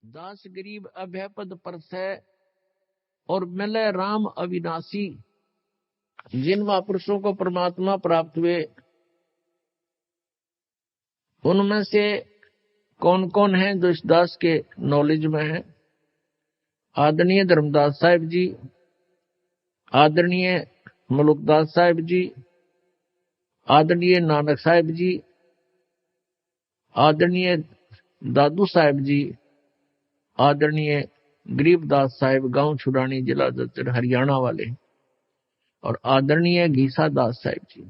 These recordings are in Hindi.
दास गरीब अभय पद परस है और मिले राम अविनाशी। जिन महापुरुषों को परमात्मा प्राप्त हुए उनमें से कौन कौन है जो इस दास के नॉलेज में है? आदरणीय धर्मदास साहिब जी, आदरणीय मलुकदास साहिब जी, आदरणीय नानक साहिब जी, आदरणीय दादू साहिब जी, आदरणीय गरीबदास साहिब गांव छुड़ानी जिला जचर हरियाणा वाले, और आदरणीय घीसा दास साहिब जी।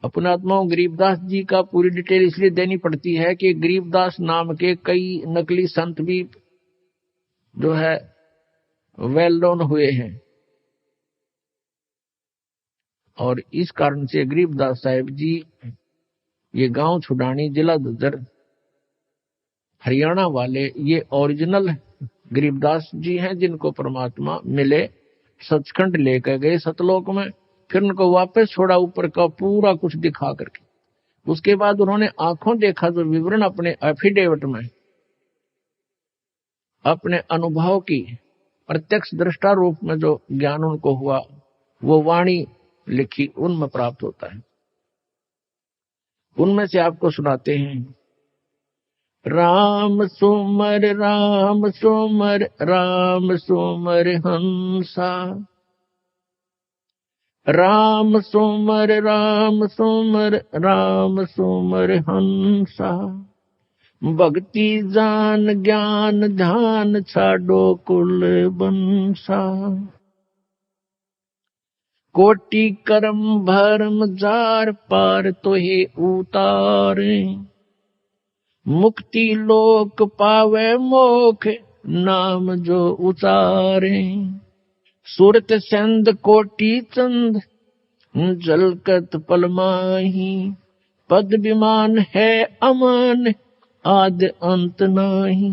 अपने आत्माओं गरीबदास जी का पूरी डिटेल इसलिए देनी पड़ती है कि गरीबदास नाम के कई नकली संत भी जो है वेल नोन हुए हैं, और इस कारण से गरीबदास साहिब जी ये गांव छुड़ानी जिला ददर हरियाणा वाले ये ओरिजिनल गरीबदास जी हैं, जिनको परमात्मा मिले, सचखंड लेकर गए सतलोक में, फिर उनको वापस छोड़ा ऊपर का पूरा कुछ दिखा करके। उसके बाद उन्होंने आंखों देखा जो विवरण अपने एफिडेविट में अपने अनुभव की प्रत्यक्ष दृष्टा रूप में जो ज्ञान उनको हुआ वो वाणी लिखी उनमें प्राप्त होता है। उनमें से आपको सुनाते हैं। राम सुमर राम सुमर राम सुमर हंसा, राम सुमर राम सुमर राम सुमर हंसा। भक्ति जान ज्ञान ध्यान छाडो कुल बंसा। कोटि कर्म भरम जार पार तोहे उतारे। मुक्ति लोक पावे मोख नाम जो उचारे। सुरत संद कोटि चंद जलकत पलमाही। पद विमान है अमान आद अंत नाही।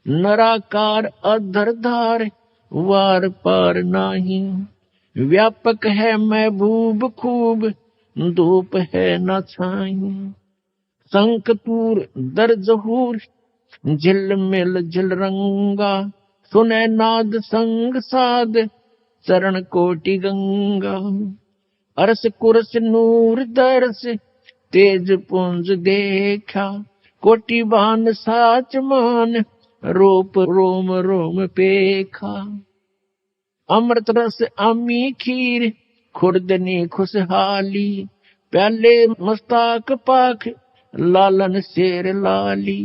नराकार अधरधार वार पार नाही। व्यापक है महबूब खूब धूप है न छाई। संकतूर दर जहूर झिलमिल झिलरंगा। सुने नाद संग साध चरण कोटि गंगा। अरस कुरस नूर दरस तेज पुंज देखा। कोटि बान साच मान रूप रोम रोम पेखा। अमृत रस अमी खीर खुर्दनी खुशहाली। प्याले मस्ताक पाख लालन शेर लाली।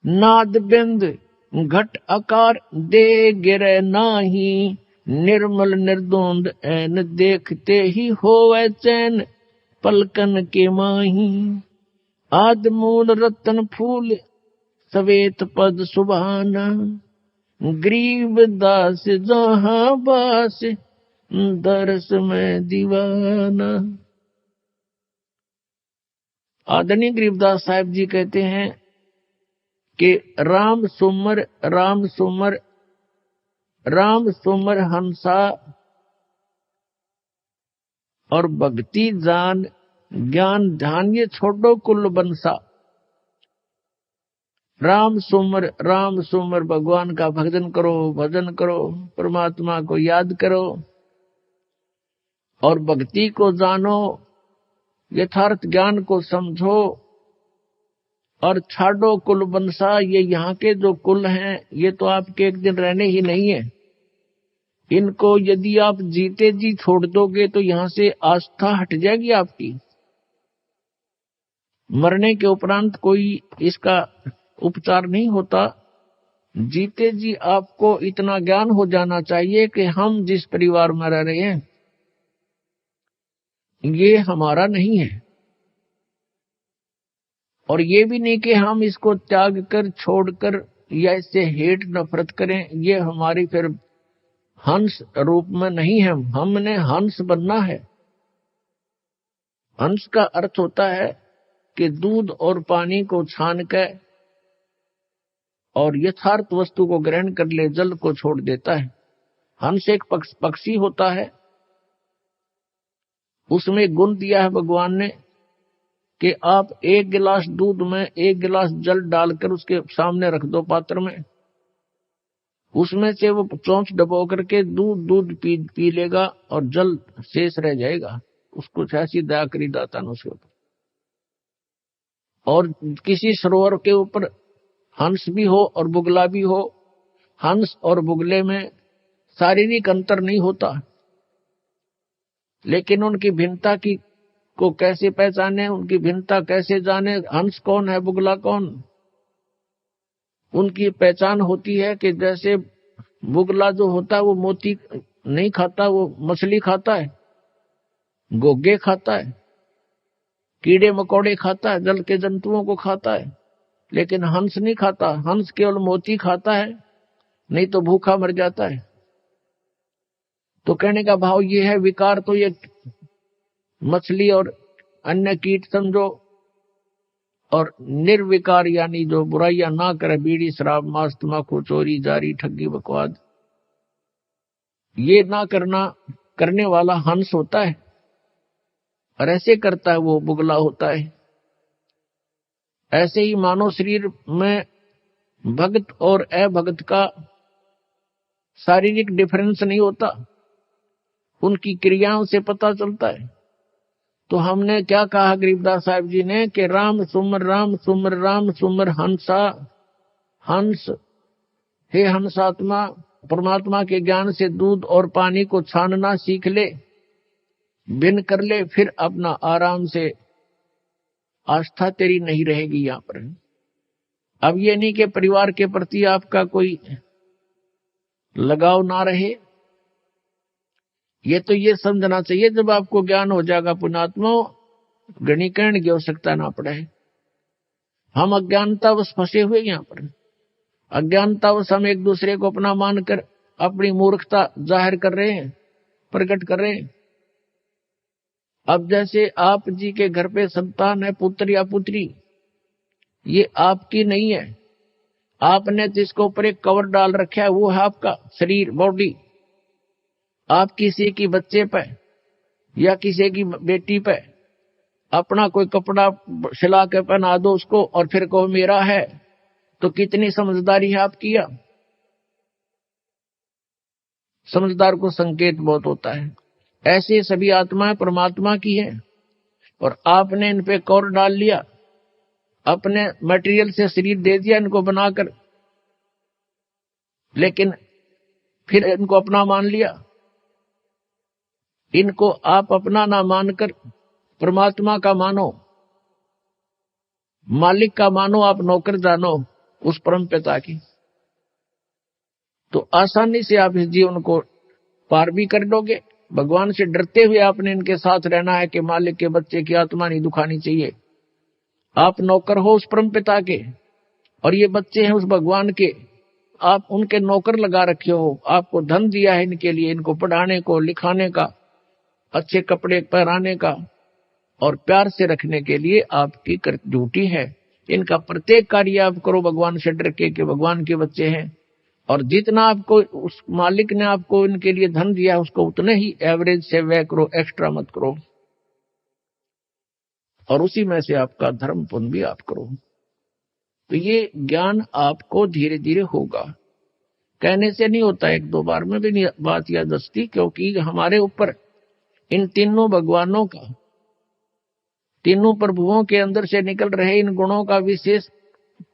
नाद बिंद घट आकार दे गिरे नाही। निर्मल निर्दोंद ऐन देखते ही होवे चैन पलकन के माही। आद मूल रतन फूल सवेत पद सुभाना। गरीब दास जहां बास दरस में दीवाना। आदरणीय गरीबदास साहिब जी कहते हैं कि राम सुमर राम सुमर राम सुमर हंसा और भक्ति जान ज्ञान ध्यान ये छोड़ो कुल बंसा। राम सुमर भगवान का भजन करो, भजन करो, परमात्मा को याद करो और भक्ति को जानो, यथार्थ ज्ञान को समझो और छाड़ो कुल बंसा। ये यहाँ के जो कुल हैं ये तो आपके एक दिन रहने ही नहीं है। इनको यदि आप जीते जी छोड़ दोगे तो यहाँ से आस्था हट जाएगी आपकी। मरने के उपरांत कोई इसका उपचार नहीं होता। जीते जी आपको इतना ज्ञान हो जाना चाहिए कि हम जिस परिवार में रह रहे हैं ये हमारा नहीं है, और ये भी नहीं कि हम इसको त्याग कर छोड़कर या इससे हेट नफरत करें। ये हमारी फिर हंस रूप में नहीं है, हमने हंस बनना है। हंस का अर्थ होता है कि दूध और पानी को छान कर और यथार्थ वस्तु को ग्रहण कर ले, जल को छोड़ देता है। हंस एक पक्षी होता है, उसमें गुण दिया है भगवान ने कि आप 1 गिलास दूध में 1 गिलास जल डालकर उसके सामने रख दो पात्र में, उसमें से वो चोंच डबो करके दूध पी लेगा और जल शेष रह जाएगा। उसको ऐसी दया करी दाता ने उसके ऊपर। और किसी सरोवर के ऊपर हंस भी हो और बुगला भी हो, हंस और बुगले में शारीरिक अंतर नहीं होता, लेकिन उनकी भिन्नता को कैसे पहचाने, उनकी भिन्नता कैसे जाने, हंस कौन है बुगला कौन। उनकी पहचान होती है कि जैसे बुगला जो होता है वो मोती नहीं खाता, वो मछली खाता है, गोगे खाता है, कीड़े मकोड़े खाता है, जल के जंतुओं को खाता है, लेकिन हंस नहीं खाता। हंस केवल मोती खाता है, नहीं तो भूखा मर जाता है। तो कहने का भाव ये है, विकार तो ये मछली और अन्य कीट समझो, और निर्विकार यानी जो बुराइयां ना करे, बीड़ी शराब मांस तंबाकू चोरी जारी ठगी बकवाद, ये ना करने वाला हंस होता है, और ऐसे करता है वो बुगला होता है। ऐसे ही मानव शरीर में भक्त और अभक्त का शारीरिक डिफरेंस नहीं होता, उनकी क्रियाओं से पता चलता है। तो हमने क्या कहा गरीबदास साहिब जी ने कि राम सुमर राम सुमर राम सुमर हंसा। हंस, हे हंसात्मा, परमात्मा के ज्ञान से दूध और पानी को छानना सीख ले, भिन्न कर ले, फिर अपना आराम से आस्था तेरी नहीं रहेगी यहां पर। अब ये नहीं कि परिवार के प्रति आपका कोई लगाव ना रहे, ये तो ये समझना चाहिए जब आपको ज्ञान हो जाएगा पुण्यात्मा, गणीकरण की आवश्यकता ना पड़े। हम अज्ञानतावश फंसे हुए यहाँ पर, अज्ञानतावश हम एक दूसरे को अपना मानकर अपनी मूर्खता जाहिर कर रहे हैं, प्रकट कर रहे हैं। अब जैसे आप जी के घर पे संतान है, पुत्र या पुत्री, ये आपकी नहीं है, आपने जिसको ऊपर एक कवर डाल रखा है वो है आपका शरीर, बॉडी। आप किसी की बच्चे पे या किसी की बेटी पे अपना कोई कपड़ा सिला के पहना दो उसको और फिर कहो मेरा है, तो कितनी समझदारी है आपकी। समझदार को संकेत बहुत होता है। ऐसे सभी आत्माएं परमात्मा की हैं, और आपने इन पे कवर डाल लिया, अपने मटेरियल से शरीर दे दिया इनको बनाकर, लेकिन फिर इनको अपना मान लिया। इनको आप अपना ना मानकर परमात्मा का मानो, मालिक का मानो, आप नौकर जानो उस परम पिता की, तो आसानी से आप इस जीवन को पार भी कर लोगे। भगवान से डरते हुए आपने इनके साथ रहना है कि मालिक के बच्चे की आत्मा नहीं दुखानी चाहिए। आप नौकर हो उस परम पिता के, और ये बच्चे हैं उस भगवान के, आप उनके नौकर लगा रखे हो। आपको धन दिया है इनके लिए, इनको पढ़ाने को, लिखाने का, अच्छे कपड़े पहनाने का और प्यार से रखने के लिए आपकी ड्यूटी है। इनका प्रत्येक कार्य आप करो भगवान से डर के कि भगवान के बच्चे हैं, और जितना आपको उस मालिक ने आपको इनके लिए धन दिया उसको उतने ही एवरेज से व्यय करो, एक्स्ट्रा मत करो, और उसी में से आपका धर्म पुण्य भी आप करो। तो ये ज्ञान आपको धीरे धीरे होगा, कहने से नहीं होता, एक दो बार में भी नहीं बात याद दस्ती, क्योंकि हमारे ऊपर इन तीनों भगवानों का, तीनों प्रभुओं के अंदर से निकल रहे इन गुणों का विशेष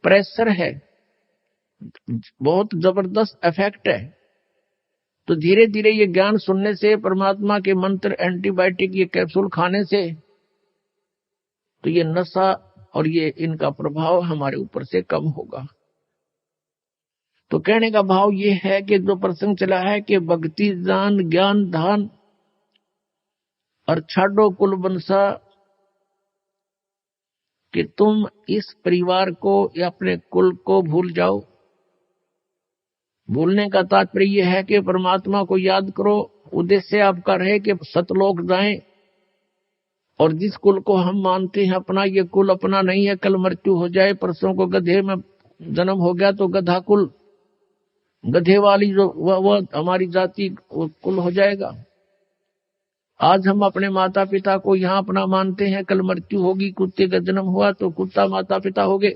प्रेशर है, बहुत जबरदस्त इफेक्ट है। तो धीरे धीरे ये ज्ञान सुनने से, परमात्मा के मंत्र, एंटीबायोटिक, ये कैप्सूल खाने से, तो ये नशा और ये इनका प्रभाव हमारे ऊपर से कम होगा। तो कहने का भाव ये है कि जो प्रसंग चला है कि भक्ति जान ज्ञान धान और छाड़ो कुल बंसा, कि तुम इस परिवार को या अपने कुल को भूल जाओ। भूलने का तात्पर्य यह है कि परमात्मा को याद करो, उद्देश्य आपका रहे कि सतलोक जाएं, और जिस कुल को हम मानते हैं अपना, ये कुल अपना नहीं है। कल मृत्यु हो जाए, परसों को गधे में जन्म हो गया तो गधा कुल, गधे वाली जो वह हमारी जाति कुल हो जाएगा। आज हम अपने माता पिता को यहाँ अपना मानते हैं, कल मृत्यु होगी, कुत्ते का जन्म हुआ तो कुत्ता माता पिता हो गए।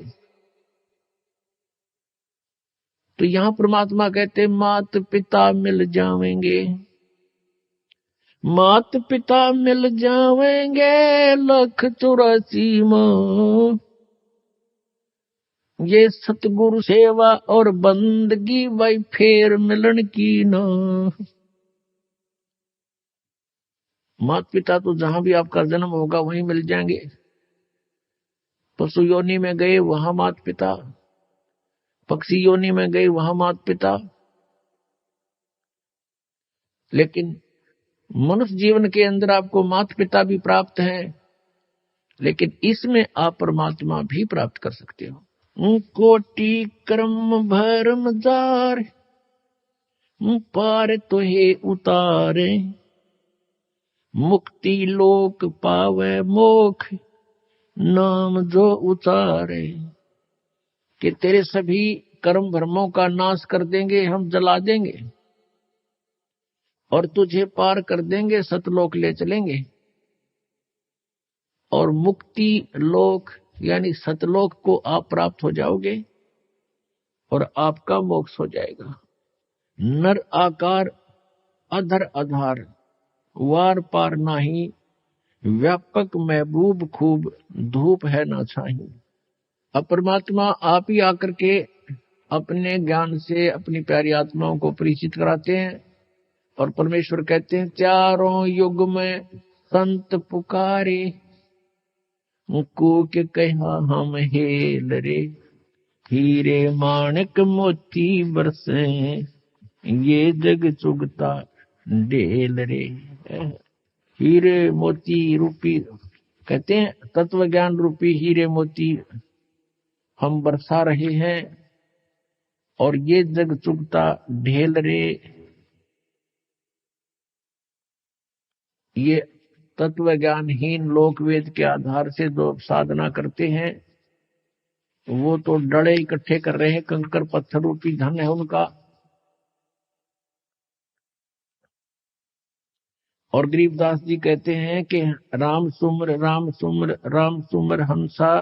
तो यहाँ परमात्मा कहते मात पिता मिल जावेंगे, मात पिता मिल जावेंगे 184 माँ। ये सतगुरु सेवा और बंदगी भाई फेर मिलन की ना। माता पिता तो जहां भी आपका जन्म होगा वहीं मिल जाएंगे। पशु योनि में गए वहां माता पिता, पक्षी योनि में गए वहां माता पिता, लेकिन मनुष्य जीवन के अंदर आपको माता पिता भी प्राप्त हैं, लेकिन इसमें आप परमात्मा भी प्राप्त कर सकते हो। कोटि कर्म भरम जार पार तो हे उतारे, मुक्ति लोक पावे मोख नाम जो उतारे। कि तेरे सभी कर्म भरमों का नाश कर देंगे, हम जला देंगे और तुझे पार कर देंगे, सतलोक ले चलेंगे और मुक्ति लोक यानी सतलोक को आप प्राप्त हो जाओगे और आपका मोक्ष हो जाएगा। नर आकार अधर आधार, वार पार नाही, व्यापक महबूब खूब धूप है ना छाही। अब परमात्मा आप ही आकर के अपने ज्ञान से अपनी प्यारी आत्माओं को परिचित कराते हैं और परमेश्वर कहते हैं चारों युग में संत पुकारे, को के कहा हम हेल रे, हीरे माणिक मोती बरसे, ये जग चुगता ढेल रे। हीरे मोती रूपी कहते हैं तत्व ज्ञान रूपी हीरे मोती हम बरसा रहे हैं और ये जग चुगता ढेल रे। ये तत्व ज्ञानहीन लोक वेद के आधार से जो साधना करते हैं वो तो डड़े इकट्ठे कर रहे हैं, कंकर पत्थर रूपी धन है उनका। और गरीबदास जी कहते हैं कि राम सुमर राम सुमर राम सुमर हंसा।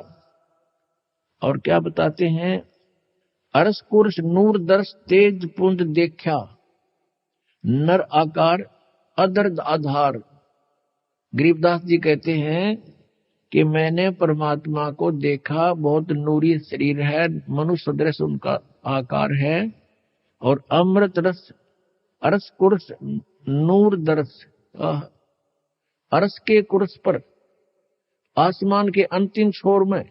और क्या बताते हैं, अरस कुर्श नूर दर्श तेज पुंज देखा, नर आकार अदर्द आधार। गरीबदास जी कहते हैं कि मैंने परमात्मा को देखा, बहुत नूरी शरीर है, मनुष्य सदृश उनका आकार है और अमृत रस अरस कुर्श नूर दर्श। अरस के कुर्श पर आसमान के अंतिम छोर में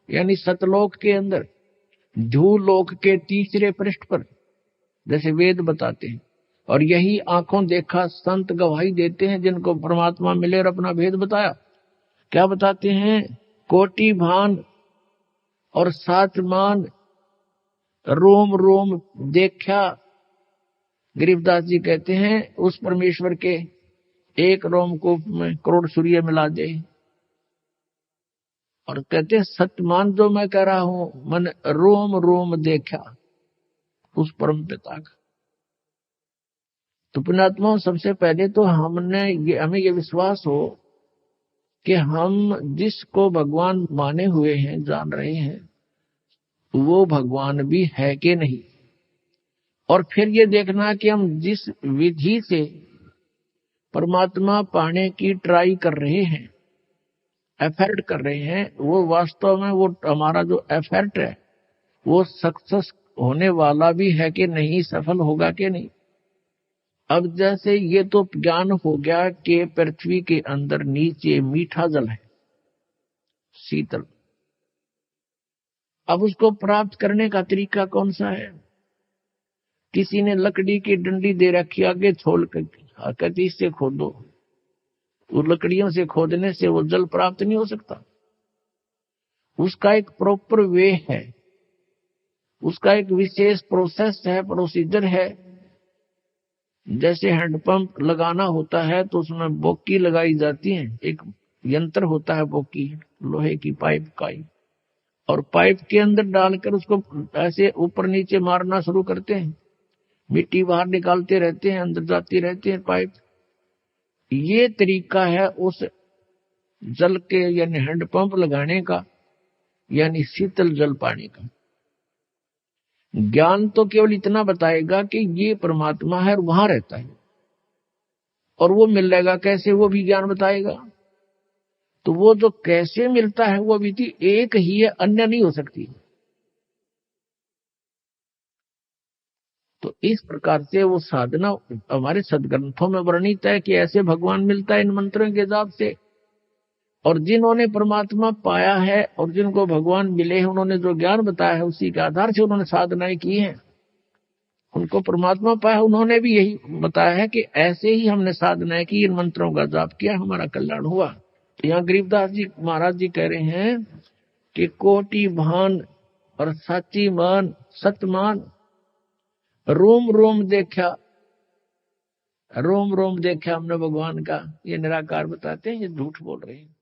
यानी सतलोक के अंदर ध्यूलोक के तीसरे पृष्ठ पर जैसे वेद बताते हैं, और यही आंखों देखा संत गवाही देते हैं जिनको परमात्मा मिले और अपना भेद बताया। क्या बताते हैं, कोटि भान और सात मान रोम रोम देखा। गरीबदास जी कहते हैं उस परमेश्वर के एक रोमकूप में करोड़ सूर्य मिला दे। और कहते हैं सत्यमान जो मैं कह रहा हूं मन रोम रोम देखा उस परम पिता का। तो पुण्यात्माओं, सबसे पहले तो हमें ये विश्वास हो कि हम जिसको भगवान माने हुए हैं, जान रहे हैं, वो भगवान भी है कि नहीं। और फिर ये देखना कि हम जिस विधि से परमात्मा पाने की ट्राई कर रहे हैं, एफर्ट कर रहे हैं, वो वास्तव में वो हमारा जो एफर्ट है वो सक्सेस होने वाला भी है कि नहीं, सफल होगा कि नहीं। अब जैसे ये तो ज्ञान हो गया कि पृथ्वी के अंदर नीचे मीठा जल है, शीतल। अब उसको प्राप्त करने का तरीका कौन सा है? किसी ने लकड़ी की डंडी दे रखी, आगे छोड़ कहती इससे खोदो। वो लकड़ियों से खोदने से वो जल प्राप्त नहीं हो सकता। उसका एक प्रॉपर वे है, उसका एक विशेष प्रोसेस है, प्रोसीजर है। जैसे हैंडपंप लगाना होता है तो उसमें बोकी लगाई जाती है, एक यंत्र होता है बोकी, लोहे की पाइप का ही, और पाइप के अंदर डालकर उसको ऐसे ऊपर नीचे मारना शुरू करते हैं, मिट्टी बाहर निकालते रहते हैं, अंदर जाती रहती है पाइप। ये तरीका है उस जल के यानी हैंडपंप लगाने का, यानी शीतल जल पाने का। ज्ञान तो केवल इतना बताएगा कि ये परमात्मा है और वहां रहता है, और वो मिलेगा कैसे, वो भी ज्ञान बताएगा। तो वो जो कैसे मिलता है वो विधि एक ही है, अन्य नहीं हो सकती। तो इस प्रकार से वो साधना हमारे सदग्रंथों में वर्णित है कि ऐसे भगवान मिलता है इन मंत्रों के जाप से। और जिन्होंने परमात्मा पाया है और जिनको भगवान मिले हैं, उन्होंने जो ज्ञान बताया है उसी के आधार से उन्होंने साधनाएं की हैं, उनको परमात्मा पाया, उन्होंने भी यही बताया है कि ऐसे ही हमने साधनाएं की, इन मंत्रों का जाप किया, हमारा कल्याण हुआ। तो यहाँ गरीबदास जी महाराज जी कह रहे हैं कि कोटि भान और साची मान सतमान, रोम रोम देखा, रोम रोम देखा हमने भगवान का, ये निराकार बताते हैं, ये झूठ बोल रहे हैं।